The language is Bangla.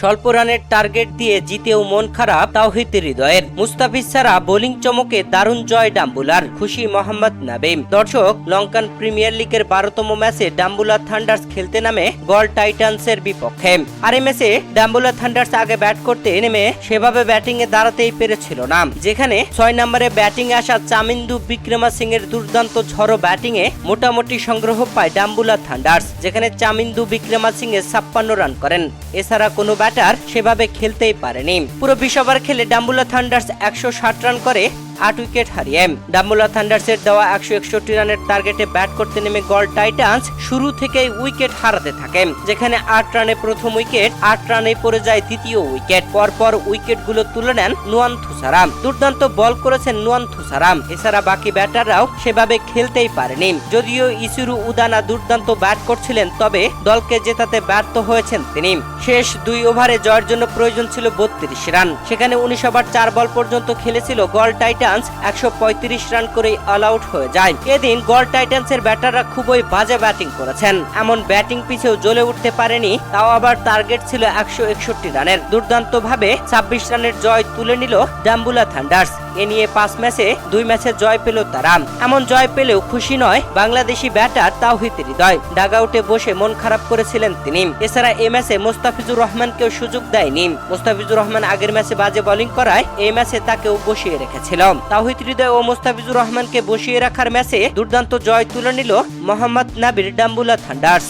স্বল্প রানের টার্গেট দিয়ে জিতেও মন খারাপ তাওহিদ হৃদয়ের। মুস্তাফিজ ছাড়া বোলিং চমকে দারুণ জয় ডাম্বুলার, খুশি মোহাম্মদ নাবিম। দর্শক, লঙ্কান প্রিমিয়ার লিগের 12তম ম্যাচে ডাম্বুলা থান্ডার্স খেলতে নামে গল টাইটান্সের বিপক্ষে। আর এই ম্যাচে ডাম্বুলা থান্ডার্স আগে ব্যাট করতে নেমে সেভাবে ব্যাটিং এ দাঁড়াতেই পেরেছিল না, যেখানে 6 নম্বরে ব্যাটিং এ আসা চামিন্দু বিক্রমাসিংহের দুর্দান্ত ঝড়ো ব্যাটিং এ মোটামুটি সংগ্রহ পায় ডাম্বুলা থান্ডার্স, যেখানে চামিন্দু বিক্রমাসিংহে 56 রান করেন। এছাড়া কোনো ব্যাটার সেভাবে খেলতেই পারেনি। পুরো 20 ওভার খেলে ডাম্বুলা থান্ডার্স 160 রান করে 8 উইকেট হারিয়ে। ডাম্বুলা থান্ডার্সের দেওয়া 161 রানের টার্গেটে ব্যাট করতে নেমে গল টাইটান্স শুরু থেকেই উইকেট হারাতে থাকে, যেখানে 8 রানে প্রথম উইকেট, 8 রানে পড়ে যায় দ্বিতীয় উইকেট। পরপর উইকেটগুলো তুলে নেন নুয়ান থুসারা। দুর্দান্ত বল করেছেন নুয়ান থুসারা। এছাড়া বাকি ব্যাটাররাও সেভাবে খেলতেই পারেনি। যদিও ইসুরু উদানা দুর্দান্ত ব্যাট করছিলেন, তবে দলকে জেতাতে ব্যর্থ হয়েছেন তিনি। শেষ 2 ওভারে জয়ের জন্য প্রয়োজন ছিল 32 রান, সেখানে 19 ওভার 4 বল পর্যন্ত খেলেছিল গল টাইটান্স। 135 রান করে অল আউট হয়ে যায়। এদিন গল টাইটান্সের ব্যাটাররা খুবই বাজে ব্যাটিং করেছেন। এমন ব্যাটিং পিছেও জ্বলে উঠতে পারেনি, তাও আবার টার্গেট ছিল 161 রানের। দুর্দান্ত ভাবে 26 রানের জয় তুলে নিল ডাম্বুলা থান্ডার্স। এ নিয়ে 5 ম্যাচে 2 ম্যাচে জয় পেল তারা। এমন জয় পেলেও খুশি নয় বাংলাদেশি ব্যাটার তাওহিদ হৃদয়। ডাগআউটে বসে মন খারাপ করেছিলেন তিনি। এছাড়া এই ম্যাচে মোস্তাফিজুর রহমানকেও সুযোগ দেয়নি। মোস্তাফিজুর রহমান আগের ম্যাচে বাজে বোলিং করায় এই ম্যাচে তাকেও বসিয়ে রেখেছিল। তাওহিদ হৃদয় ও মোস্তাফিজুর রহমানকে বসিয়ে রাখার ম্যাচে দুর্দান্ত জয় তুলে নিল মোহাম্মদ নাবির ডাম্বুলা থান্ডার্স।